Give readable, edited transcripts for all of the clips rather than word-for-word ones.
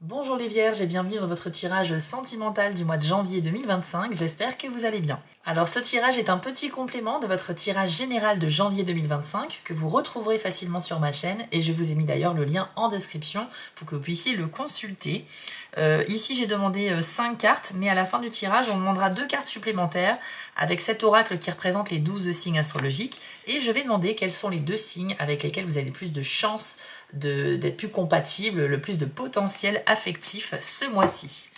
Bonjour les Vierges et bienvenue dans votre tirage sentimental du mois de janvier 2025, j'espère que vous allez bien. Alors ce tirage est un petit complément de votre tirage général de janvier 2025 que vous retrouverez facilement sur ma chaîne et je vous ai mis d'ailleurs le lien en description pour que vous puissiez le consulter. Ici j'ai demandé 5 cartes mais à la fin du tirage on demandera 2 cartes supplémentaires avec cet oracle qui représente les 12 signes astrologiques et je vais demander quels sont les 2 signes avec lesquels vous avez le plus de chances d'être plus compatible, le plus de potentiel affectif ce mois-ci.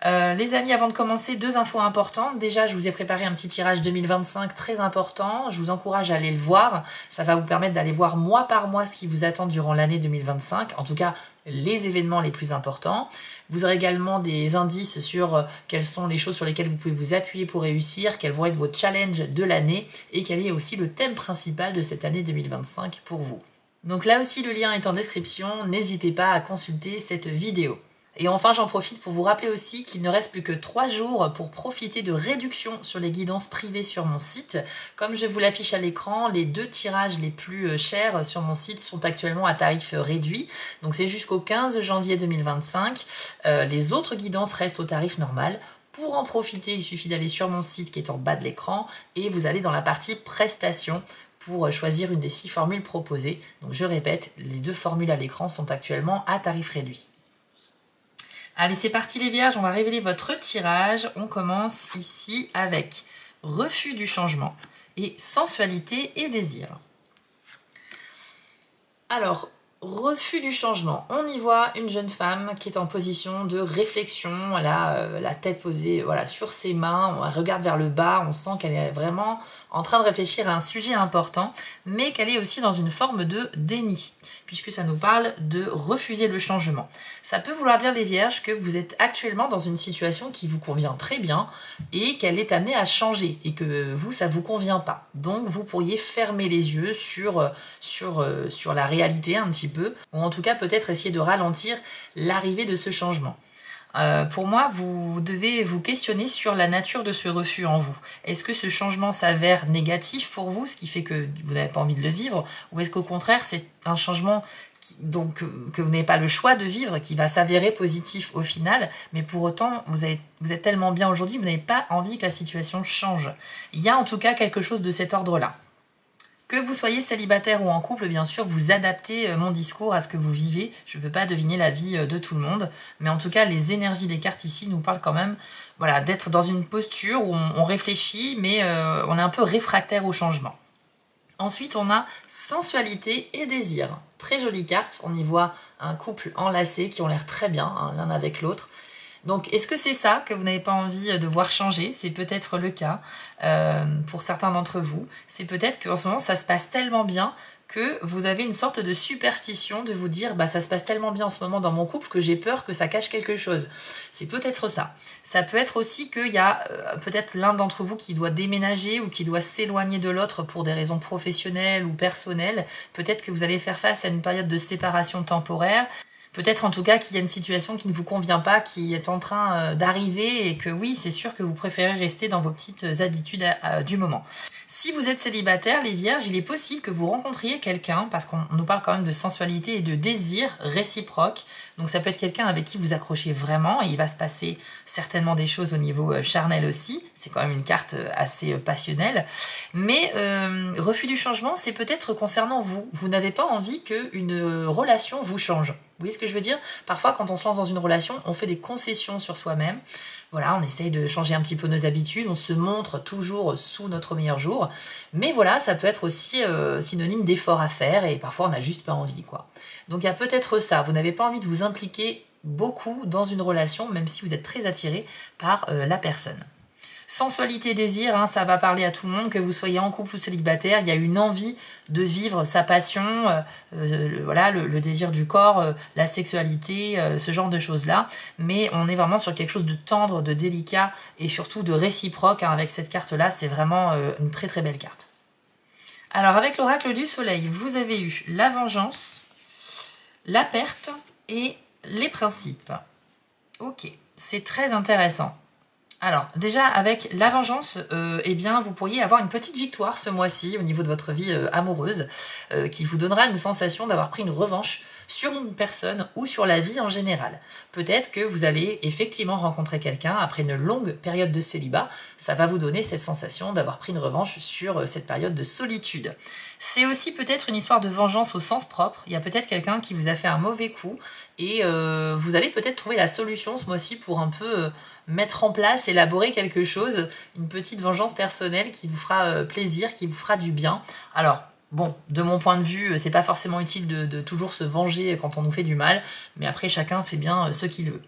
Les amis, avant de commencer, 2 infos importantes. Déjà, je vous ai préparé un petit tirage 2025 très important. Je vous encourage à aller le voir. Ça va vous permettre d'aller voir mois par mois ce qui vous attend durant l'année 2025. En tout cas, les événements les plus importants. Vous aurez également des indices sur quelles sont les choses sur lesquelles vous pouvez vous appuyer pour réussir, quels vont être vos challenges de l'année et quel est aussi le thème principal de cette année 2025 pour vous. Donc là aussi, le lien est en description, n'hésitez pas à consulter cette vidéo. Et enfin, j'en profite pour vous rappeler aussi qu'il ne reste plus que 3 jours pour profiter de réductions sur les guidances privées sur mon site. Comme je vous l'affiche à l'écran, les 2 tirages les plus chers sur mon site sont actuellement à tarif réduit. Donc c'est jusqu'au 15 janvier 2025. Les autres guidances restent au tarif normal. Pour en profiter, il suffit d'aller sur mon site qui est en bas de l'écran et vous allez dans la partie prestations pour choisir une des 6 formules proposées. Donc je répète, les 2 formules à l'écran sont actuellement à tarif réduit. Allez, c'est parti les Vierges, on va révéler votre tirage. On commence ici avec refus du changement et sensualité et désir. Alors, refus du changement. On y voit une jeune femme qui est en position de réflexion, elle a la tête posée voilà, sur ses mains, elle regarde vers le bas, on sent qu'elle est vraiment en train de réfléchir à un sujet important, mais qu'elle est aussi dans une forme de déni, puisque ça nous parle de refuser le changement. Ça peut vouloir dire les Vierges que vous êtes actuellement dans une situation qui vous convient très bien et qu'elle est amenée à changer et que vous, ça ne vous convient pas. Donc vous pourriez fermer les yeux sur la réalité un petit peu, ou en tout cas peut-être essayer de ralentir l'arrivée de ce changement. Pour moi, vous devez vous questionner sur la nature de ce refus en vous. Est-ce que ce changement s'avère négatif pour vous, ce qui fait que vous n'avez pas envie de le vivre, ou est-ce qu'au contraire, c'est un changement que vous n'avez pas le choix de vivre, qui va s'avérer positif au final, mais pour autant, vous êtes tellement bien aujourd'hui, vous n'avez pas envie que la situation change. Il y a en tout cas quelque chose de cet ordre-là. Que vous soyez célibataire ou en couple, bien sûr, vous adaptez mon discours à ce que vous vivez. Je ne peux pas deviner la vie de tout le monde. Mais en tout cas, les énergies des cartes ici nous parlent quand même voilà, d'être dans une posture où on réfléchit, mais on est un peu réfractaire au changement. Ensuite, on a sensualité et désir. Très jolie carte. On y voit un couple enlacé qui ont l'air très bien, hein, l'un avec l'autre. Donc, est-ce que c'est ça que vous n'avez pas envie de voir changer? C'est peut-être le cas pour certains d'entre vous. C'est peut-être qu'en ce moment, ça se passe tellement bien que vous avez une sorte de superstition de vous dire bah, ça se passe tellement bien en ce moment dans mon couple que j'ai peur que ça cache quelque chose. C'est peut-être ça. Ça peut être aussi qu'il y a peut-être l'un d'entre vous qui doit déménager ou qui doit s'éloigner de l'autre pour des raisons professionnelles ou personnelles. Peut-être que vous allez faire face à une période de séparation temporaire. Peut-être en tout cas qu'il y a une situation qui ne vous convient pas, qui est en train d'arriver et que oui, c'est sûr que vous préférez rester dans vos petites habitudes du moment. Si vous êtes célibataire, les Vierges, il est possible que vous rencontriez quelqu'un, parce qu'on nous parle quand même de sensualité et de désir réciproque. Donc ça peut être quelqu'un avec qui vous accrochez vraiment et il va se passer certainement des choses au niveau charnel aussi. C'est quand même une carte assez passionnelle. Mais refus du changement, c'est peut-être concernant vous. Vous n'avez pas envie qu'une relation vous change. Vous voyez ce que je veux dire? Parfois, quand on se lance dans une relation, on fait des concessions sur soi-même. Voilà, on essaye de changer un petit peu nos habitudes, on se montre toujours sous notre meilleur jour. Mais voilà, ça peut être aussi synonyme d'effort à faire et parfois on n'a juste pas envie, quoi. Donc il y a peut-être ça, vous n'avez pas envie de vous impliquer beaucoup dans une relation, même si vous êtes très attiré par la personne. Sensualité et désir, hein, ça va parler à tout le monde, que vous soyez en couple ou célibataire, il y a une envie de vivre sa passion, voilà, le désir du corps, la sexualité, ce genre de choses-là. Mais on est vraiment sur quelque chose de tendre, de délicat et surtout de réciproque. Hein, avec cette carte-là, c'est vraiment une très très belle carte. Alors avec l'oracle du soleil, vous avez eu la vengeance, la perte et les principes. Ok, c'est très intéressant. Alors, déjà, avec la vengeance, eh bien, vous pourriez avoir une petite victoire ce mois-ci au niveau de votre vie amoureuse qui vous donnera une sensation d'avoir pris une revanche sur une personne ou sur la vie en général. Peut-être que vous allez effectivement rencontrer quelqu'un après une longue période de célibat. Ça va vous donner cette sensation d'avoir pris une revanche sur cette période de solitude. C'est aussi peut-être une histoire de vengeance au sens propre. Il y a peut-être quelqu'un qui vous a fait un mauvais coup et vous allez peut-être trouver la solution ce mois-ci pour un peu mettre en place, élaborer quelque chose, une petite vengeance personnelle qui vous fera plaisir, qui vous fera du bien. Alors, bon, de mon point de vue, c'est pas forcément utile de toujours se venger quand on nous fait du mal, mais après chacun fait bien ce qu'il veut.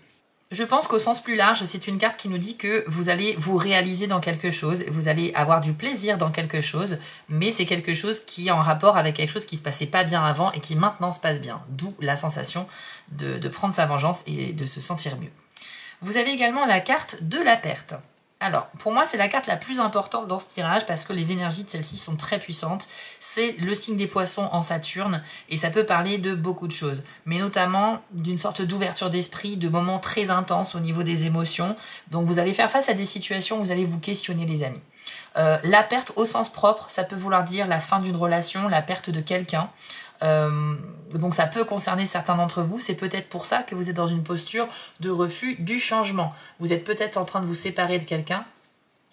Je pense qu'au sens plus large, c'est une carte qui nous dit que vous allez vous réaliser dans quelque chose, vous allez avoir du plaisir dans quelque chose, mais c'est quelque chose qui est en rapport avec quelque chose qui se passait pas bien avant et qui maintenant se passe bien. D'où la sensation de prendre sa vengeance et de se sentir mieux. Vous avez également la carte de la perte. Alors, pour moi, c'est la carte la plus importante dans ce tirage parce que les énergies de celle-ci sont très puissantes. C'est le signe des poissons en Saturne et ça peut parler de beaucoup de choses, mais notamment d'une sorte d'ouverture d'esprit, de moments très intenses au niveau des émotions. Donc, vous allez faire face à des situations où vous allez vous questionner, les amis. La perte au sens propre, ça peut vouloir dire la fin d'une relation, la perte de quelqu'un. Donc ça peut concerner certains d'entre vous, c'est peut-être pour ça que vous êtes dans une posture de refus du changement. Vous êtes peut-être en train de vous séparer de quelqu'un,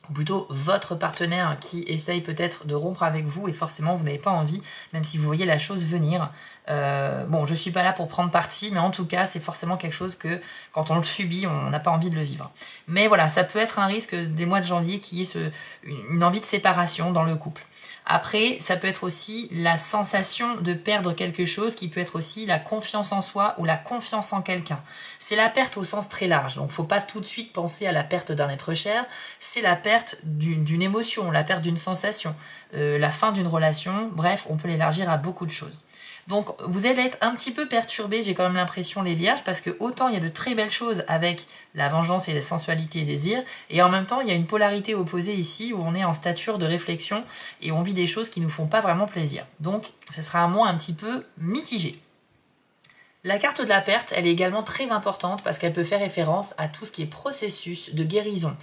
ou plutôt votre partenaire qui essaye peut-être de rompre avec vous et forcément vous n'avez pas envie, même si vous voyez la chose venir. Bon, je suis pas là pour prendre parti, mais en tout cas c'est forcément quelque chose que quand on le subit, on n'a pas envie de le vivre. Mais voilà, ça peut être un risque des mois de janvier qui est une envie de séparation dans le couple. Après, ça peut être aussi la sensation de perdre quelque chose, qui peut être aussi la confiance en soi ou la confiance en quelqu'un. C'est la perte au sens très large, donc faut pas tout de suite penser à la perte d'un être cher, c'est la perte d'une émotion, la perte d'une sensation, la fin d'une relation, bref, on peut l'élargir à beaucoup de choses. Donc vous allez être un petit peu perturbés, j'ai quand même l'impression, les vierges, parce que autant il y a de très belles choses avec la vengeance et la sensualité et désir, et en même temps il y a une polarité opposée ici où on est en stature de réflexion et on vit des choses qui nous font pas vraiment plaisir. Donc ce sera un mois un petit peu mitigé. La carte de la perte, elle est également très importante parce qu'elle peut faire référence à tout ce qui est processus de guérison.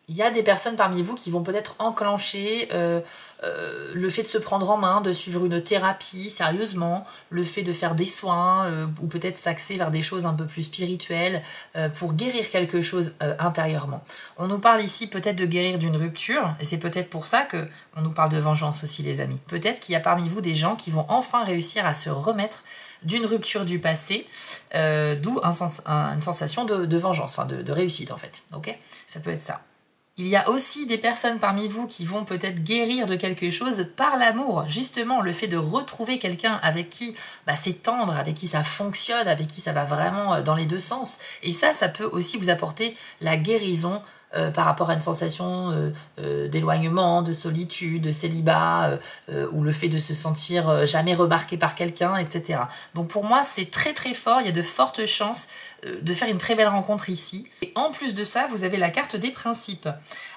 Il y a des personnes parmi vous qui vont peut-être enclencher le fait de se prendre en main, de suivre une thérapie sérieusement, le fait de faire des soins ou peut-être s'axer vers des choses un peu plus spirituelles pour guérir quelque chose intérieurement. On nous parle ici peut-être de guérir d'une rupture et c'est peut-être pour ça qu'on nous parle de vengeance aussi, les amis. Peut-être qu'il y a parmi vous des gens qui vont enfin réussir à se remettre d'une rupture du passé, d'où une sensation de vengeance, enfin de réussite en fait. Okay, ça peut être ça. Il y a aussi des personnes parmi vous qui vont peut-être guérir de quelque chose par l'amour. Justement, le fait de retrouver quelqu'un avec qui c'est tendre, avec qui ça fonctionne, avec qui ça va vraiment dans les deux sens. Et ça peut aussi vous apporter la guérison par rapport à une sensation d'éloignement, de solitude, de célibat, ou le fait de se sentir jamais remarqué par quelqu'un, etc. Donc pour moi, c'est très très fort, il y a de fortes chances de faire une très belle rencontre ici. Et en plus de ça, vous avez la carte des principes.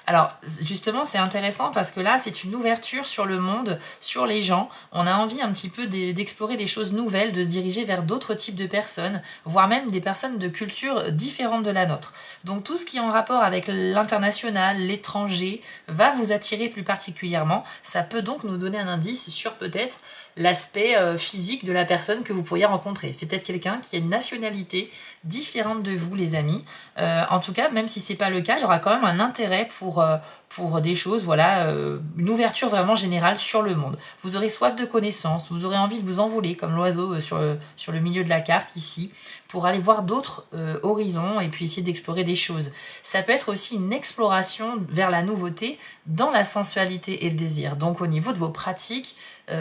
Alors justement, c'est intéressant parce que là, c'est une ouverture sur le monde, sur les gens. On a envie un petit peu d'explorer des choses nouvelles, de se diriger vers d'autres types de personnes, voire même des personnes de cultures différentes de la nôtre. Donc tout ce qui est en rapport avec l'international, l'étranger, va vous attirer plus particulièrement. Ça peut donc nous donner un indice sur peut-être l'aspect physique de la personne que vous pourriez rencontrer. C'est peut-être quelqu'un qui a une nationalité différente de vous, les amis. En tout cas, même si c'est pas le cas, il y aura quand même un intérêt pour des choses, voilà, une ouverture vraiment générale sur le monde. Vous aurez soif de connaissances, vous aurez envie de vous envoler comme l'oiseau sur le milieu de la carte ici, pour aller voir d'autres horizons et puis essayer d'explorer des choses. Ça peut être aussi une exploration vers la nouveauté dans la sensualité et le désir. Donc au niveau de vos pratiques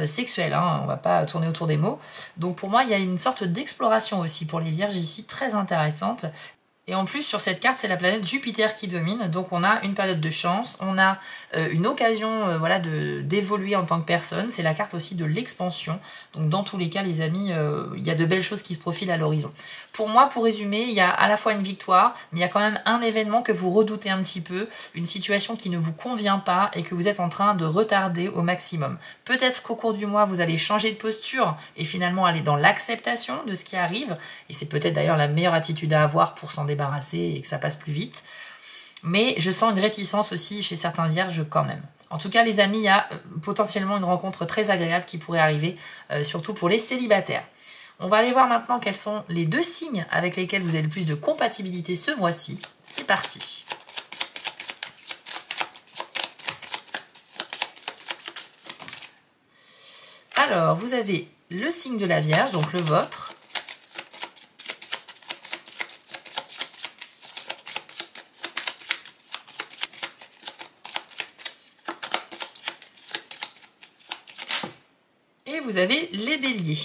sexuelles, hein, on va pas tourner autour des mots. Donc pour moi, il y a une sorte d'exploration aussi pour les vierges ici, très intéressante. Et en plus, sur cette carte, c'est la planète Jupiter qui domine. Donc, on a une période de chance. On a une occasion voilà, d'évoluer en tant que personne. C'est la carte aussi de l'expansion. Donc, dans tous les cas, les amis, il y a de belles choses qui se profilent à l'horizon. Pour moi, pour résumer, il y a à la fois une victoire, mais il y a quand même un événement que vous redoutez un petit peu, une situation qui ne vous convient pas et que vous êtes en train de retarder au maximum. Peut-être qu'au cours du mois, vous allez changer de posture et finalement aller dans l'acceptation de ce qui arrive. Et c'est peut-être d'ailleurs la meilleure attitude à avoir pour s'en débarrasser et que ça passe plus vite. Mais je sens une réticence aussi chez certains vierges quand même. En tout cas, les amis, il y a potentiellement une rencontre très agréable qui pourrait arriver, surtout pour les célibataires. On va aller voir maintenant quels sont les 2 signes avec lesquels vous avez le plus de compatibilité ce mois-ci. C'est parti. Alors, vous avez le signe de la Vierge, donc le vôtre. Et vous avez les Béliers.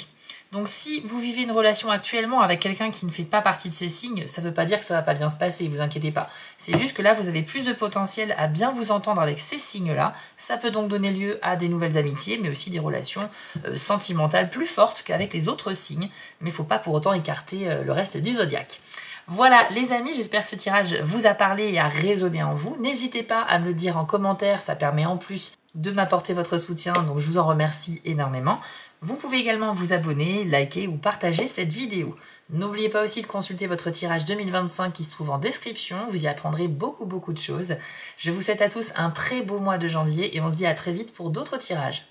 Donc si vous vivez une relation actuellement avec quelqu'un qui ne fait pas partie de ces signes, ça ne veut pas dire que ça ne va pas bien se passer, vous inquiétez pas. C'est juste que là, vous avez plus de potentiel à bien vous entendre avec ces signes-là. Ça peut donc donner lieu à des nouvelles amitiés, mais aussi des relations sentimentales plus fortes qu'avec les autres signes. Mais il ne faut pas pour autant écarter le reste du zodiaque. Voilà les amis, j'espère que ce tirage vous a parlé et a résonné en vous. N'hésitez pas à me le dire en commentaire, ça permet en plus de m'apporter votre soutien, donc je vous en remercie énormément. Vous pouvez également vous abonner, liker ou partager cette vidéo. N'oubliez pas aussi de consulter votre tirage 2025 qui se trouve en description, vous y apprendrez beaucoup de choses. Je vous souhaite à tous un très beau mois de janvier et on se dit à très vite pour d'autres tirages.